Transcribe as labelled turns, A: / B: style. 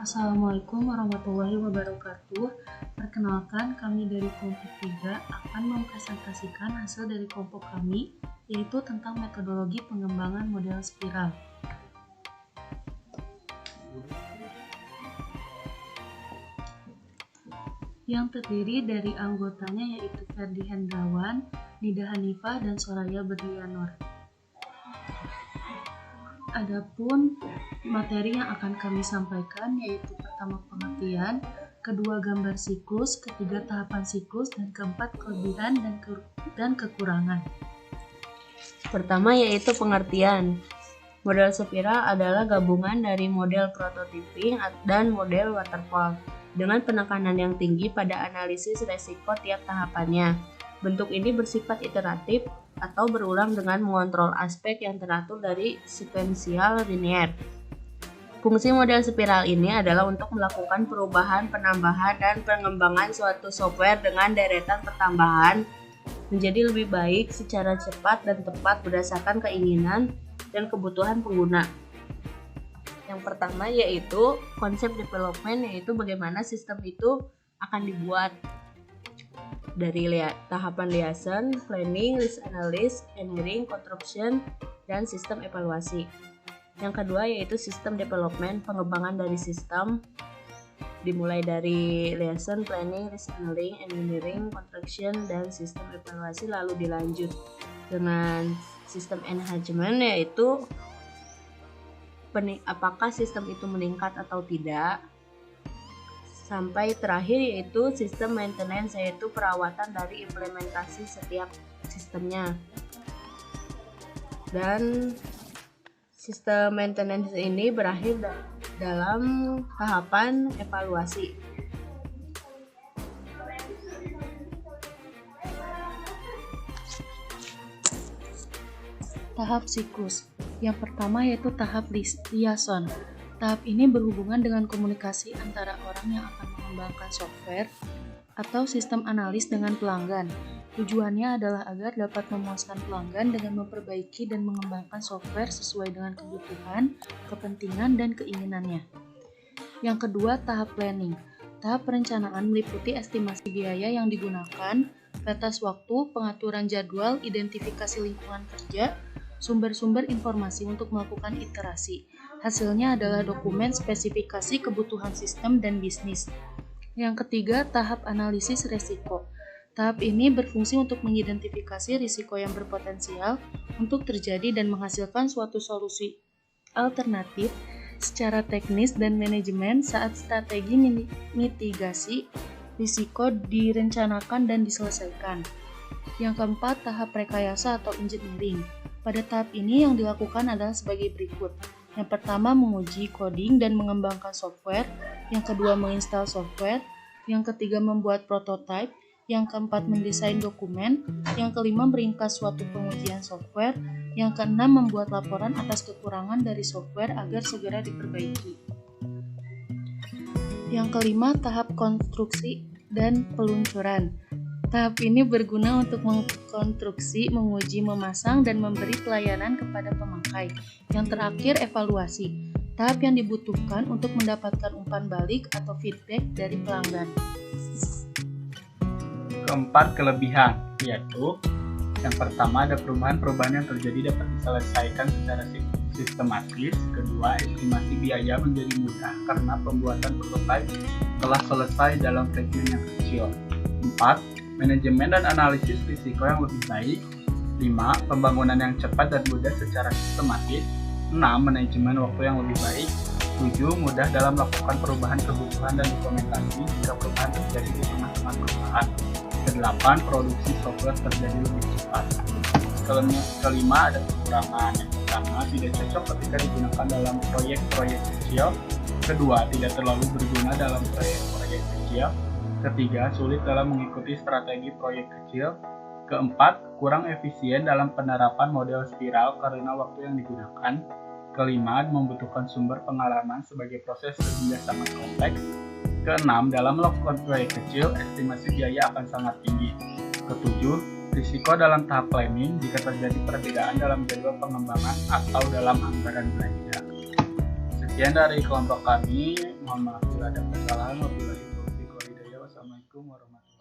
A: Assalamualaikum warahmatullahi wabarakatuh. Perkenalkan, kami dari kelompok 3 akan mempresentasikan hasil dari kelompok kami, yaitu tentang metodologi pengembangan model spiral. Yang terdiri dari anggotanya yaitu Ferdi Hendrawan, Nida Hanifah, dan Soraya Berlianor. Adapun materi yang akan kami sampaikan yaitu pertama pengertian, kedua gambar siklus, ketiga tahapan siklus, dan keempat kelebihan dan kekurangan.
B: Pertama yaitu pengertian. Model spiral adalah gabungan dari model prototyping dan model waterfall dengan penekanan yang tinggi pada analisis resiko tiap tahapannya. Bentuk ini bersifat iteratif atau berulang dengan mengontrol aspek yang teratur dari sekuensial linear. Fungsi model spiral ini adalah untuk melakukan perubahan, penambahan, dan pengembangan suatu software dengan deretan pertambahan menjadi lebih baik secara cepat dan tepat berdasarkan keinginan dan kebutuhan pengguna. Yang pertama yaitu konsep development, yaitu bagaimana sistem itu akan dibuat. Dari tahapan liaison, planning, risk analysis, engineering, construction, dan sistem evaluasi. Yang kedua yaitu sistem development, pengembangan dari sistem dimulai dari liaison, planning, risk analysis, engineering, construction, dan sistem evaluasi, lalu dilanjut dengan sistem enhancement, yaitu apakah sistem itu meningkat atau tidak. Sampai terakhir yaitu sistem maintenance, yaitu perawatan dari implementasi setiap sistemnya. Dan sistem maintenance ini berakhir dalam tahapan evaluasi.
A: Tahap siklus. Yang pertama yaitu tahap liaison. Tahap ini berhubungan dengan komunikasi antara orang yang akan mengembangkan software atau sistem analis dengan pelanggan. Tujuannya adalah agar dapat memuaskan pelanggan dengan memperbaiki dan mengembangkan software sesuai dengan kebutuhan, kepentingan, dan keinginannya. Yang kedua, tahap planning. Tahap perencanaan meliputi estimasi biaya yang digunakan, batas waktu, pengaturan jadwal, identifikasi lingkungan kerja, sumber-sumber informasi untuk melakukan iterasi. Hasilnya adalah dokumen spesifikasi kebutuhan sistem dan bisnis. Yang ketiga, tahap analisis risiko. Tahap ini berfungsi untuk mengidentifikasi risiko yang berpotensial untuk terjadi dan menghasilkan suatu solusi alternatif secara teknis dan manajemen saat strategi mitigasi risiko direncanakan dan diselesaikan. Yang keempat, tahap rekayasa atau engineering. Pada tahap ini yang dilakukan adalah sebagai berikut. Yang pertama, menguji coding dan mengembangkan software. Yang kedua, menginstal software. Yang ketiga, membuat prototype. Yang keempat, mendesain dokumen. Yang kelima, meringkas suatu pengujian software. Yang keenam, membuat laporan atas kekurangan dari software agar segera diperbaiki. Yang kelima, tahap konstruksi dan peluncuran. Tahap ini berguna untuk mengkonstruksi, menguji, memasang, dan memberi pelayanan kepada pemakai. Yang terakhir, evaluasi. Tahap yang dibutuhkan untuk mendapatkan umpan balik atau feedback dari pelanggan.
C: Keempat, kelebihan, yaitu yang pertama ada perubahan-perubahan yang terjadi dapat diselesaikan secara sistematis. Kedua, estimasi biaya menjadi mudah karena pembuatan prototipe telah selesai dalam segmen yang kecil. 4. Manajemen dan analisis risiko yang lebih baik. 5. Pembangunan yang cepat dan mudah secara sistematis. 6. Manajemen waktu yang lebih baik. 7. Mudah dalam melakukan perubahan kebutuhan dan dokumentasi jika perubahan terjadi di tengah-tengah perusahaan. 8. Produksi software terjadi lebih cepat. Kelima, ada kekurangan. Yang pertama, tidak cocok ketika digunakan dalam proyek-proyek kecil. Kedua, tidak terlalu berguna dalam proyek-proyek kecil. Ketiga, sulit dalam mengikuti strategi proyek kecil. Keempat, kurang efisien dalam penerapan model spiral karena waktu yang digunakan. Kelima, membutuhkan sumber pengalaman sebagai proses sehingga sangat kompleks. Keenam, dalam melakukan proyek kecil, estimasi biaya akan sangat tinggi. Ketujuh, risiko dalam tahap planning jika terjadi perbedaan dalam jadwal pengembangan atau dalam anggaran belanja. Sekian dari kelompok kami. Mohon maaf bila ada kesalahan. Wabillahi taufiq wal hidayah. Wassalamualaikum warahmatullahi wabarakatuh.